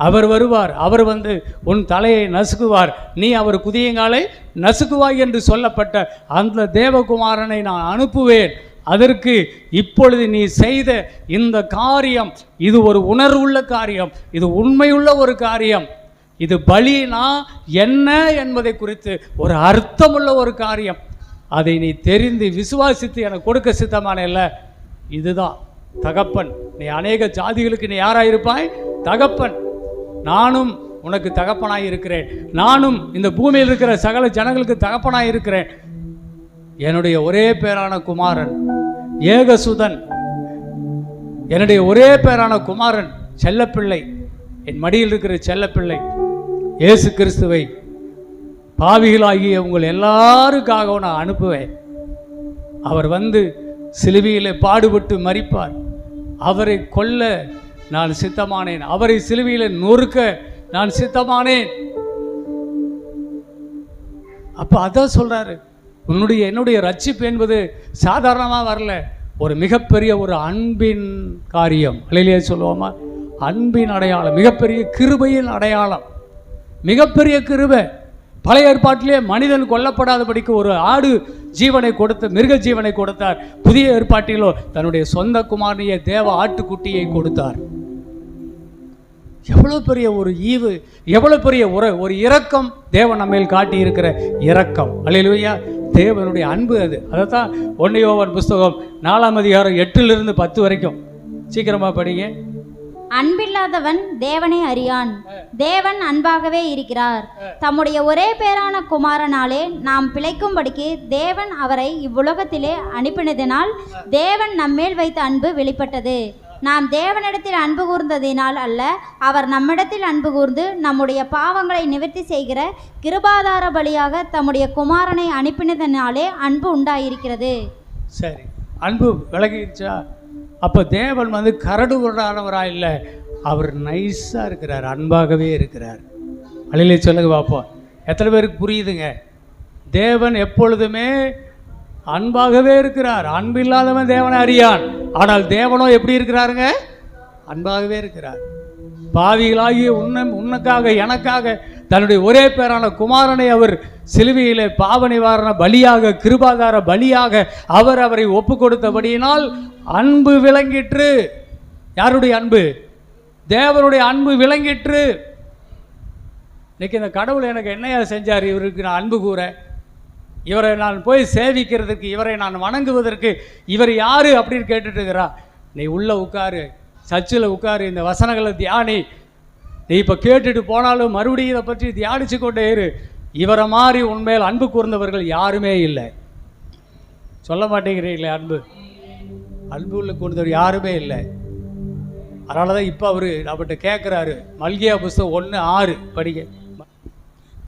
[SPEAKER 1] அவர் வருவார். அவர் வந்து உன் தலையை நசுக்குவார், நீ அவர் குதியங்காலை நசுக்குவாய் என்று சொல்லப்பட்ட அந்த தேவகுமாரனை நான் அனுப்புவேன். அதற்கு இப்பொழுது நீ செய்த இந்த காரியம் இது ஒரு உணர்வுள்ள காரியம், இது உண்மையுள்ள ஒரு காரியம், இது பலினா என்ன என்பதை குறித்து ஒரு அர்த்தமுள்ள ஒரு காரியம். அதை நீ தெரிந்து விசுவாசித்து எனக்கு கொடுக்க சித்தமான இல்லை. இதுதான் தகப்பன். நீ அநேக ஜாதிகளுக்கு நீ யாராயிருப்பாய்? தகப்பன். நானும் உனக்கு தகப்பனாய் இருக்கிறேன். நானும் இந்த பூமியில் இருக்கிற சகல ஜனங்களுக்கு தகப்பனாய் இருக்கிறேன். என்னுடைய ஒரே பேரான குமாரன் ஏகசுதன், என்னுடைய ஒரே பேரான குமாரன் செல்லப்பிள்ளை, என் மடியில் இருக்கிற செல்லப்பிள்ளை இயேசு கிறிஸ்துவை பாவிகளாகிய உங்கள் எல்லாருக்காக நான் அனுப்புவேன். அவர் வந்து சிலுவையிலே பாடுபட்டு மரிப்பார். அவரை கொல்ல நான் சித்தமானேன், அவரை சிலுவையிலே நொறுக்க நான் சித்தமானேன். அப்போ அதான் சொல்றாரு, என்னுடைய ரட்சிப்பு என்பது சாதாரணமாக வரல, ஒரு மிகப்பெரிய ஒரு அன்பின் காரியம். அல்லேலூயா சொல்லுவோமா? அன்பின் அடையாளம், மிகப்பெரிய கிருபையின் அடையாளம், மிகப்பெரிய கிருபை. பழைய ஏற்பாட்டிலே மனிதன் கொல்லப்படாதபடிக்கு ஒரு ஆடு ஜீவனை கொடுத்து மிருக ஜீவனை கொடுத்தார். புதிய ஏற்பாட்டிலோ தன்னுடைய சொந்த குமாரனையே தேவ ஆட்டுக்குட்டியை கொடுத்தார். எவ்வளோ பெரிய ஒரு ஈவு, எவ்வளோ பெரிய ஒரு இரக்கம் தேவன் நம்மேல் காட்டி இருக்கிற இரக்கம். அல்லேலூயா. தேவனுடைய அன்பு அது. அதைத்தான் 1 யோவான் புஸ்தகம் 4ஆம் அதிகாரம் 8லிருந்து 10 வரைக்கும் சீக்கிரமா படிங்க.
[SPEAKER 2] அன்பில்லாதவன் தேவனை அறியான், தேவன் அன்பாகவே இருக்கிறார். தம்முடைய ஒரே பேரான குமாரனாலே நாம் பிழைக்கும்படிக்கு தேவன் அவரை இவ்வுலகத்திலே அனுப்பினதினால் தேவன் நம்மேல் வைத்த அன்பு வெளிப்பட்டது. நாம் தேவனிடத்தில் அன்பு கூர்ந்ததினால் அல்ல, அவர் நம்மிடத்தில் அன்பு கூர்ந்து நம்முடைய பாவங்களை நிவர்த்தி செய்கிற கிருபாதார பலியாக தம்முடைய குமாரனை அனுப்பினதினாலே அன்பு உண்டாயிருக்கிறது.
[SPEAKER 1] சரி, அன்பு விலகிடுச்சா? அப்போ தேவன் வந்து கரடுமுரடானவராக இல்லை, அவர் நைஸாக இருக்கிறார், அன்பாகவே இருக்கிறார். அழிலே சொல்லுங்க பார்ப்போம். எத்தனை பேருக்கு புரியுதுங்க? தேவன் எப்பொழுதுமே அன்பாகவே இருக்கிறார். அன்பு இல்லாதவன் தேவனை அறியான். ஆனால் தேவனோ எப்படி இருக்கிறாருங்க? அன்பாகவே இருக்கிறார். பாவிகளாகிய உனக்காக எனக்காக தன்னுடைய ஒரே பேரான குமாரனை அவர் சிலுவையிலே பாவ நிவாரண பலியாக, கிருபாதார பலியாக அவரை ஒப்பு கொடுத்தபடியினால் அன்பு விளங்கிற்று. யாருடைய அன்பு? தேவனுடைய அன்பு விளங்கிற்று. இன்னைக்கு இந்த கடவுள் எனக்கு என்னையா செஞ்சார்? இவருக்கு நான் அன்பு கூற, இவரை நான் போய் சேவிக்கிறதுக்கு, இவரை நான் வணங்குவதற்கு இவர் யாரு அப்படின்னு கேட்டுட்டு இருக்கிறா. நீ உள்ள உட்காரு, சர்ச்சில் உட்காரு, இந்த வசனங்களை தியானி. நீ இப்போ கேட்டுட்டு போனாலும் மறுபடியும் இதை பற்றி தியானிச்சு கொண்டே இரு. இவரை மாதிரி உண்மையில் அன்பு கூர்ந்தவர்கள் யாருமே இல்லை. சொல்ல மாட்டேங்கிறீங்களே? அன்பு உள்ள கூர்ந்தவர் யாருமே இல்லை. அதனால தான் இப்போ அவர் அவர்கிட்ட கேட்குறாரு. மல்கியா புஸ்தகம் 1:6 படிக்க.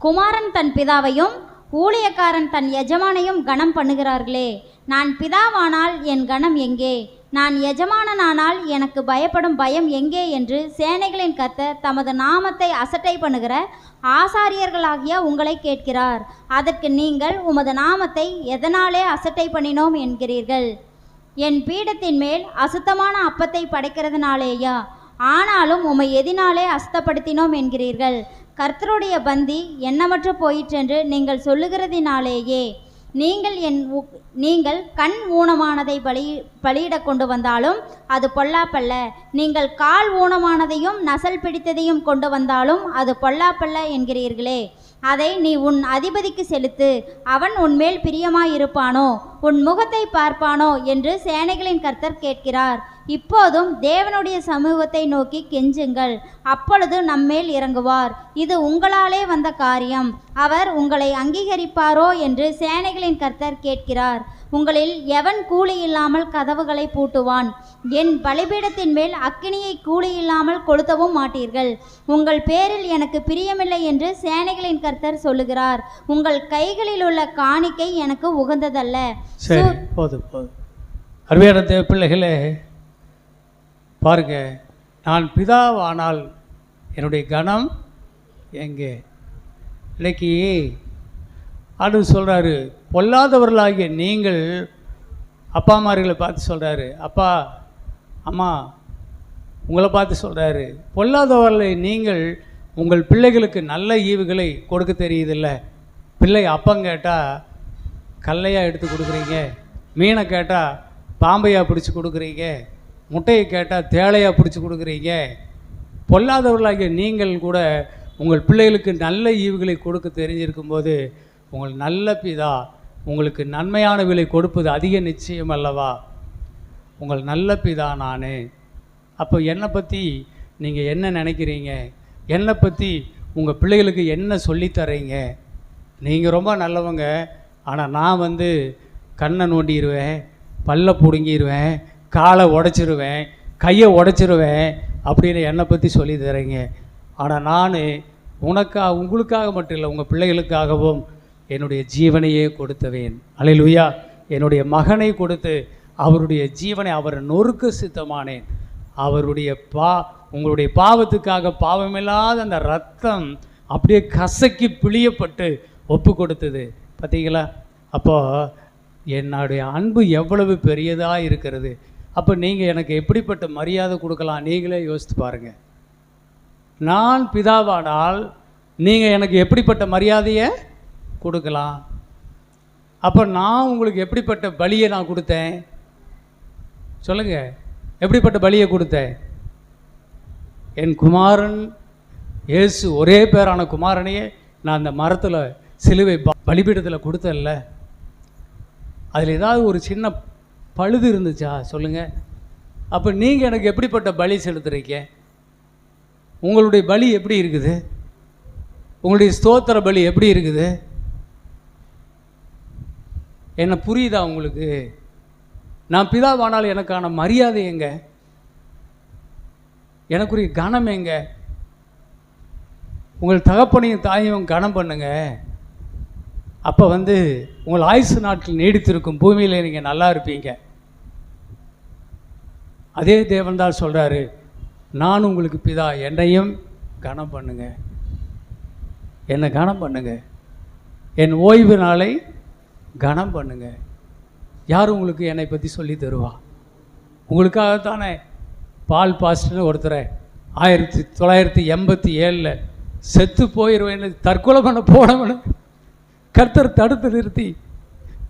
[SPEAKER 2] குமாரன் தன் பிதாவையும் ஊழியக்காரன் தன் எஜமானையும் கனம் பண்ணுகிறார்களே, நான் பிதாவானால் என் கனம் எங்கே? நான் எஜமானனானால் எனக்கு பயப்படும் பயம் எங்கே என்று சேனைகளின் கர்த்தர் தமது நாமத்தை அசட்டை பண்ணுகிற ஆசாரியர்களாகிய உங்களை கேட்கிறார். அதற்கு நீங்கள் உமது நாமத்தை எதனாலே அசட்டை பண்ணினோம் என்கிறீர்கள்? என் பீடத்தின் மேல் அசுத்தமான அப்பத்தை படைக்கிறதுனாலேயா? ஆனாலும் உம்மை எதினாலே அசுத்தப்படுத்தினோம் என்கிறீர்கள். கர்த்தருடைய பந்தி எண்ணமற்று போயிற்றென்று நீங்கள் சொல்லுகிறதினாலேயே. நீங்கள் கண் ஊனமானதை பலியிட கொண்டு வந்தாலும் அது பொல்லாப்பல்ல. நீங்கள் கால் ஊனமானதையும் நசல் பிடித்ததையும் கொண்டு வந்தாலும் அது பொல்லாப்பல்ல என்கிறீர்களே. அதை நீ உன் அதிபதிக்கு செலுத்து, அவன் உன்மேல் பிரியமாயிருப்பானோ, உன் முகத்தை பார்ப்பானோ என்று சேனைகளின் கர்த்தர் கேட்கிறார். இப்போதும் தேவனுடைய சமூகத்தை நோக்கி கெஞ்சுங்கள், அப்பொழுது நம்மேல் இறங்குவார். இது உங்களாலே வந்த காரியம், அவர் உங்களை அங்கீகரிப்பாரோ என்று சேனைகளின் கர்த்தர் கேட்கிறார். உங்களில் எவன் கூலி இல்லாமல் கதவுகளை பூட்டுவான்? என் பலிபீடத்தின் மேல் அக்கினியை கூலி இல்லாமல் கொளுத்தவும் மாட்டீர்கள். உங்கள் பேரில் எனக்கு பிரியமில்லை என்று சேனைகளின் கர்த்தர் சொல்லுகிறார். உங்கள் கைகளில் உள்ள காணிக்கை எனக்கு உகந்ததல்ல.
[SPEAKER 1] சரி, போதும். அருமையான தேவ பிள்ளைகளே, பாருங்க, நான் பிதாவானால் என்னுடைய கனம் எங்கே? இன்னைக்கு ஆண்டவர் சொல்கிறாரு, பொல்லாதவர்களாகிய நீங்கள் அப்பா அம்மார்களை பார்த்து சொல்கிறாரு, அப்பா அம்மா உங்களை பார்த்து சொல்கிறாரு, பொல்லாதவர்களை நீங்கள் உங்கள் பிள்ளைகளுக்கு நல்ல ஈவுகளை கொடுக்க தெரியுதில்ல. பிள்ளை அப்பம் கேட்டால் கல்லையாக எடுத்து கொடுக்குறீங்க, மீனை கேட்டால் பாம்பையாக பிடிச்சி கொடுக்குறீங்க, முட்டையை கேட்டால் தேளையாக பிடிச்சி கொடுக்குறீங்க. பொல்லாதவர்களாகிய நீங்கள் கூட உங்கள் பிள்ளைகளுக்கு நல்ல ஈவுகளை கொடுக்க தெரிஞ்சிருக்கும்போது உங்கள் நல்ல பிதா உங்களுக்கு நன்மையான விலை கொடுப்பது அதிக நிச்சயம் அல்லவா? உங்கள் நல்ல பிதா நான். அப்போ என்னை பற்றி நீங்கள் என்ன நினைக்கிறீங்க? என்னை பற்றி உங்கள் பிள்ளைகளுக்கு என்ன சொல்லித்தரீங்க? நீங்கள் ரொம்ப நல்லவங்க, ஆனால் நான் கண்ணை நோண்டிடுவேன், பல்ல பிடுங்கிடுவேன், காலை உடைச்சிருவேன், கையை உடைச்சிருவேன் அப்படின்னு என்னை பற்றி சொல்லி தரீங்க. ஆனால் நான் உங்களுக்காக மட்டும் இல்லை, உங்கள் பிள்ளைகளுக்காகவும் என்னுடைய ஜீவனையே கொடுத்தவேன். அல்லேலூயா. என்னுடைய மகனை கொடுத்து அவருடைய ஜீவனை அவர் நொறுக்க சித்தமானேன். அவருடைய உங்களுடைய பாவத்துக்காக பாவமில்லாத அந்த ரத்தம் அப்படியே கசக்கி பிழியப்பட்டு ஒப்பு கொடுத்தது. பார்த்தீங்களா? அப்போது என்னுடைய அன்பு எவ்வளவு பெரியதாக இருக்கிறது. அப்போ நீங்கள் எனக்கு எப்படிப்பட்ட மரியாதை கொடுக்கலாம்? நீங்களே யோசித்து பாருங்கள். நான் பிதாவானால் நீங்கள் எனக்கு எப்படிப்பட்ட மரியாதையை கொடுக்கலாம்? அப்போ நான் உங்களுக்கு எப்படிப்பட்ட பலியை நான் கொடுத்தேன்? சொல்லுங்கள், எப்படிப்பட்ட பலியை கொடுத்தேன்? என் குமாரன் இயேசு, ஒரே பேரான குமாரனையே நான் அந்த மரத்தில் சிலுவை பலிபீடத்தில் கொடுத்தேன்ல. அதில் ஏதாவது ஒரு சின்ன பழுது இருந்துச்சா? சொல்லுங்கள். அப்போ நீங்கள் எனக்கு எப்படிப்பட்ட பலி செலுத்துறீங்க? உங்களுடைய பலி எப்படி இருக்குது? உங்களுடைய ஸ்தோத்திர பலி எப்படி இருக்குது? என்ன புரியுதா உங்களுக்கு? நான் பிதாவானால் எனக்கான மரியாதை எங்க? எனக்குரிய கனம் எங்க? உங்கள் தகப்பனையும் தாயையும் கனம் பண்ணுங்க. அப்போ உங்கள் ஆயுசு நாட்கள் நீடித்திருக்கும், பூமியில் நீங்கள் நல்லா இருப்பீங்க. அதே தேவன் தான் சொல்கிறாரு, நான் உங்களுக்கு பிதா, என்னையும் கனம் பண்ணுங்க, என்னை கனம் பண்ணுங்க, என் ஓய்வு நாளை கனம் பண்ணுங்க. யார் உங்களுக்கு என்னை பற்றி சொல்லி தருவா? உங்களுக்காகத்தானே பால் பாஸ்டர்னு ஒருத்தரை 1987 செத்து போயிடுவேன் தற்கொலை பண்ண போனவனு கர்த்தர் தடுத்து நிறுத்தி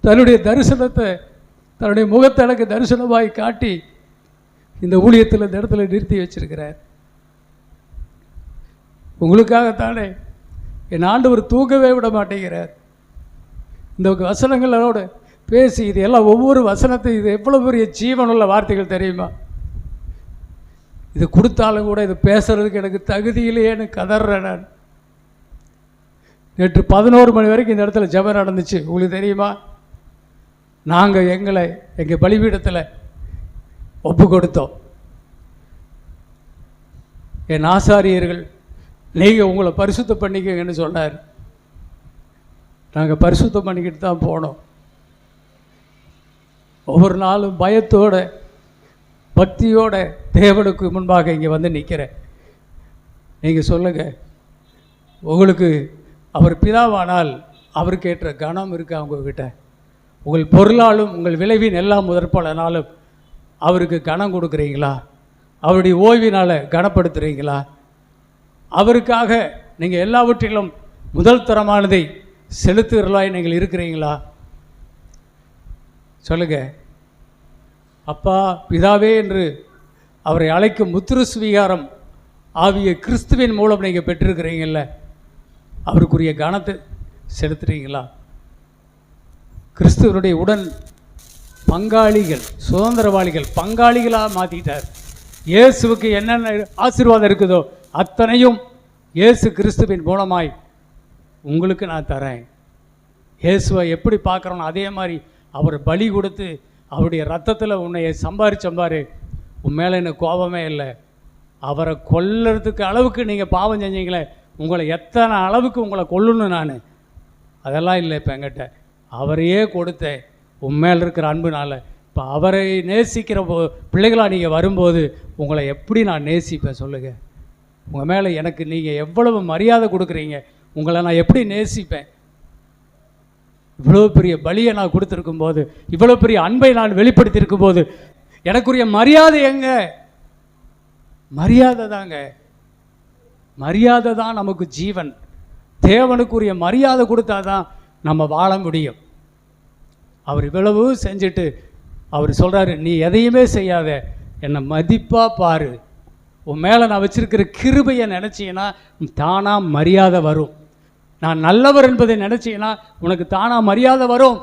[SPEAKER 1] தன்னுடைய தரிசனத்தை, தன்னுடைய முகத்தை எனக்கு தரிசனமாய் காட்டி இந்த ஊழியத்தில் இந்த இடத்துல நிறுத்தி வச்சிருக்கிறார். உங்களுக்காகத்தானே என் ஆண்டவர் தூக்கவே விட மாட்டேங்கிறார். இந்த வசனங்களோட பேசி இது எல்லாம் ஒவ்வொரு வசனத்தை, இது எவ்வளோ பெரிய ஜீவனுள்ள வார்த்தைகள் தெரியுமா? இது கொடுத்தாலும் கூட இது பேசுறதுக்கு எனக்கு தகுதியிலேன்னு கதறேன் நான். நேற்று 11 மணி வரைக்கும் இந்த இடத்துல ஜெபம் நடந்துச்சு. உங்களுக்கு தெரியுமா? நாங்கள் எங்கள் பலிபீடத்தில் ஒப்பு கொடுத்தோம். என் ஆசாரியர்கள் நீங்கள் உங்களை பரிசுத்தம் பண்ணிக்கங்கன்னு சொன்னார். நாங்கள் பரிசுத்தம் பண்ணிக்கிட்டு தான் போனோம். ஒவ்வொரு நாளும் பயத்தோட பக்தியோட தேவனுக்கு முன்பாக இங்கே வந்து நிற்கிறேன். நீங்கள் சொல்லுங்கள், உங்களுக்கு அவர் பிதாவானால் அவருக்கு ஏற்ற கனம் இருக்கா உங்ககிட்ட? உங்கள் பொருளாலும் உங்கள் விளைவின் எல்லாம் முதற்பலனாலும் அவருக்கு கனம் கொடுக்குறீங்களா? அவருடைய ஓய்வினால் கனப்படுத்துகிறீங்களா? அவருக்காக நீங்கள் எல்லாவற்றிலும் முதல் தரமானதை செலுத்துகிறலாய் நீங்கள் இருக்கிறீங்களா? சொல்லுங்க. அப்பா பிதாவே என்று அவரை அழைக்கும் முத்திரு சுவீகாரம் ஆவிய கிறிஸ்துவின் மூலம் நீங்கள் பெற்றிருக்கிறீங்கல்ல, அவருக்குரிய கனத்தை செலுத்துறீங்களா? கிறிஸ்துவனுடைய உடன் பங்காளிகள், சுதந்திரவாளிகள், பங்காளிகளாக மாற்றிட்டார். இயேசுவுக்கு என்னென்ன ஆசீர்வாதம் இருக்குதோ அத்தனையும் இயேசு கிறிஸ்துவின் மூலமாய் உங்களுக்கு நான் தரேன். இயேசுவை எப்படி பார்க்குறோன்னு அதே மாதிரி அவர் பலி கொடுத்து அவருடைய ரத்தத்தில் உன்னைய சம்பாரி உன் மேலே எனக்கு கோபமே இல்லை. அவரை கொல்லுறதுக்கு அளவுக்கு நீங்கள் பாவம் செஞ்சீங்களே, உங்களை எத்தனை அளவுக்கு உங்களை கொல்லணும் நான், அதெல்லாம் இல்லை. இப்போ என்கிட்ட அவரையே கொடுத்தேன் உன் மேலே இருக்கிற அன்புனால. இப்போ அவரை நேசிக்கிற பிள்ளைகளாக நீங்கள் வரும்போது உங்களை எப்படி நான் நேசிப்பேன் சொல்லுங்கள். உங்கள் மேலே எனக்கு நீங்கள் எவ்வளவு மரியாதை கொடுக்குறீங்க, உங்களை நான் எப்படி நேசிப்பேன்? இவ்வளோ பெரிய பலியை நான் கொடுத்துருக்கும் போது, இவ்வளோ பெரிய அன்பை நான் வெளிப்படுத்தியிருக்கும் போது எனக்குரிய மரியாதை எங்க? மரியாதை தாங்க. மரியாதை தான் நமக்கு ஜீவன். தேவனுக்குரிய மரியாதை கொடுத்தா தான் நம்ம வாழ முடியும். அவர் இவ்வளவு செஞ்சுட்டு அவர் சொல்கிறாரு, நீ எதையுமே செய்யாத, என்னை மதிப்பாக பாரு. உன் மேலே நான் வச்சிருக்கிற கிருபையை நினச்சிங்கன்னா தானாக மரியாதை வரும். நான் நல்லவர் என்பதை நினச்சிங்கன்னா உனக்கு தானாக மரியாதை வரும்.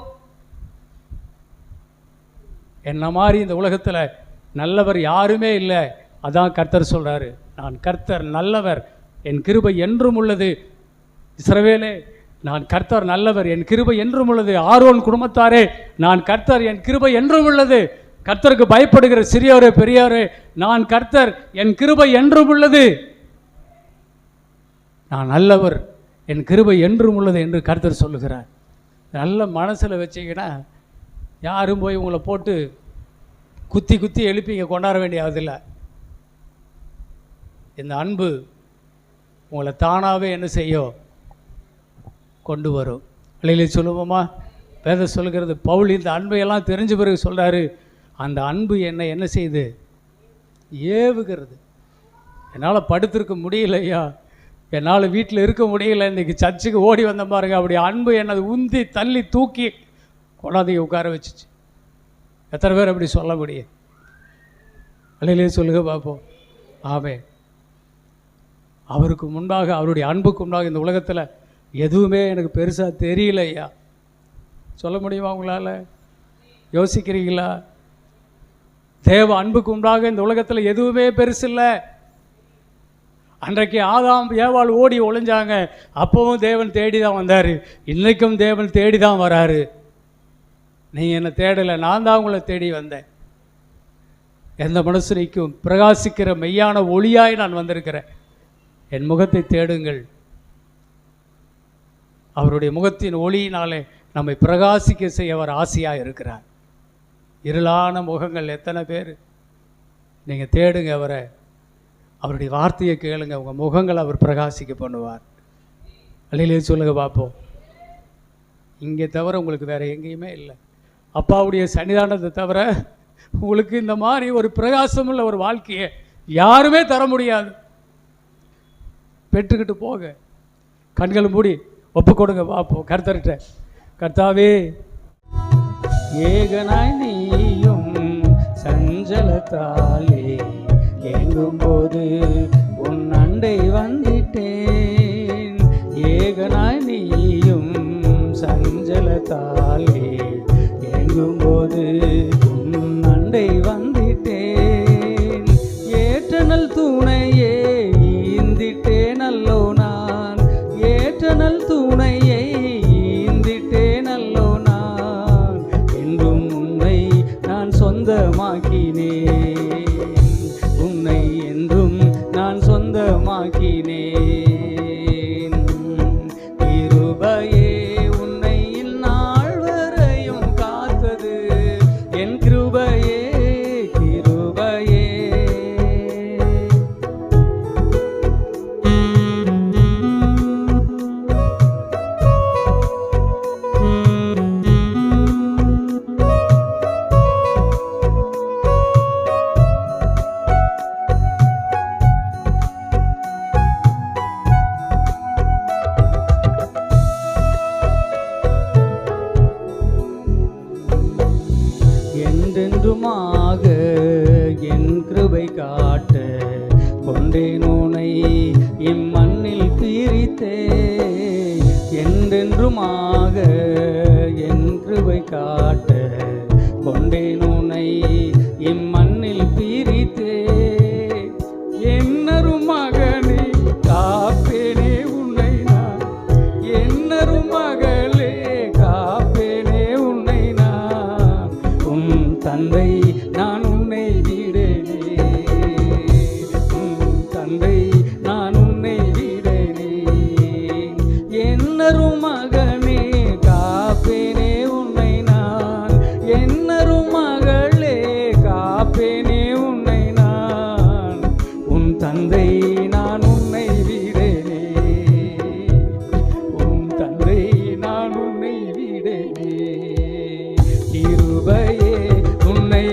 [SPEAKER 1] என்ன மாதிரி இந்த உலகத்தில் நல்லவர் யாருமே இல்லை. அதான் கர்த்தர் சொல்கிறாரு, நான் கர்த்தர் நல்லவர், என் கிருபை என்றும் உள்ளது. இஸ்ரவேலே, நான் கர்த்தர் நல்லவர், என் கிருபை என்றும் உள்ளது. ஆரோன் குடும்பத்தாரே, நான் கர்த்தர், என் கிருபை என்றும் உள்ளது. கர்த்தருக்கு பயப்படுகிற சிறியோரே பெரியோரே, நான் கர்த்தர், என் கிருபை என்றும் உள்ளது. நான் நல்லவர், என் கிருபை என்றும் உள்ளது என்று கர்த்தர் சொல்லுகிறார். நல்ல மனசில் வச்சிங்கன்னா யாரும் போய் உங்களை போட்டு குத்தி குத்தி எழுப்பிங்க கொண்டாட வேண்டியதில்லை. இந்த அன்பு உங்களை தானாகவே என்ன செய்யும்? கொண்டு வரும். அல்லேலூயா சொல்லுவோமா? வேதம் சொல்லுகிறது, பவுல் இந்த அன்பையெல்லாம் தெரிஞ்ச பிறகு சொல்கிறாரு, அந்த அன்பு என்னை என்ன செய்யுது? ஏவுகிறது. என்னால் படுத்திருக்க முடியலையா, என்னால் வீட்டில் இருக்க முடியல, இன்றைக்கி சர்ச்சுக்கு ஓடி வந்த பாருங்க, அப்படி அன்பு என்னை உந்தி தள்ளி தூக்கி கொண்டாந்து உட்கார வச்சிச்சு. எத்தனை பேர் அப்படி சொல்ல முடியும்? அல்லேலூயா சொல்லுங்க பார்ப்போம். ஆமே. அவருக்கு முன்பாக, அவருடைய அன்புக்கு முன்பாக இந்த உலகத்தில் எதுவுமே எனக்கு பெருசாக தெரியல ஐயா. சொல்ல முடியுமா உங்களால்? யோசிக்கிறீங்களா? தேவ அன்புக்கு முன்பாக இந்த உலகத்தில் எதுவுமே பெருசு இல்லை. அன்றைக்கு ஆதாம் ஏவாள் ஓடி ஒளிஞ்சாங்க, அப்பவும் தேவன் தேடி தான் வந்தார். இன்றைக்கும் தேவன் தேடி தான் வராரு. நீங்கள் என்னை தேடலை, நான் தான் உங்களை தேடி வந்தேன். எந்த மனுஷனைக்கும் பிரகாசிக்கிற மெய்யான ஒளியாய் நான் வந்திருக்கிறேன். என் முகத்தை தேடுங்கள். அவருடைய முகத்தின் ஒளியினாலே நம்மை பிரகாசிக்க செய்ய அவர் ஆசையாக இருக்கிறார். இருளான முகங்கள் எத்தனை பேர்? நீங்கள் தேடுங்க அவரை, அவருடைய வார்த்தையை கேளுங்க, உங்கள் முகங்கள் அவர் பிரகாசிக்க பண்ணுவார். அல்லேலூயா சொல்லுங்க பார்ப்போம். இங்கே தவிர உங்களுக்கு வேறு எங்கேயுமே இல்லை. அப்பாவுடைய சன்னிதானத்தை தவிர உங்களுக்கு இந்த மாதிரி ஒரு பிரகாசமுள்ள ஒரு வாழ்க்கையை யாருமே தர முடியாது. பெற்றுக்கிட்டு போக. கண்களை மூடி ஒப்பு கொடுங்க பார்ப்போம் கர்த்தர்கிட்ட. கர்த்தாவே, ஏகனாய் நீயும் சஞ்சலத்தாலே ஏங்கும்போது உன் அண்டை வந்திட்டேன். ஏகனாய் நீயும் சஞ்சலத்தாலே ஏங்கும்போது உன் அண்டை வந்திட்டேன். ஏற்றனல் துணையே ஈந்திட்டேன் அல்லோ நான், ஏற்றனல் துணையை ஈந்திட்டேன் அல்லோ நான். என்றும் உன்னை நான் சொந்தமாக்கினேன், உன்னை என்றும் நான் சொந்தமாக்கினேன். கிருபையே உன்னை இந்நாள் வரையும் காத்தது, என் கிருபையே கிருபையே. என்றென்றுமாக என் கிருபை காட்ட கொண்டேன் உன்னை இம்மண்ணில் பிரித்தே. என்றென்றுமாக என் கிருபை காட்ட கொண்டேன் உன்னை இம்மண்ணில் பிரித்தே. என்னரும் மகனே காப்பேனே உன்னை நான், என்னரும் மகளே காப்பேனே உன்னை நான். உன் தந்தை நான் உன்னை விடேனே, உன் தந்தை நான் உன்னை விடேனே. என்னரும் மகனே காப்பேனே உன்னை நான், என்னரும் மகளே காப்பேனே உன்னை நான். உன் தந்தை நான் உன்னை விடேனே, உன் தந்தை நான் உன்னை விடேனே. கிருபையே உன்னை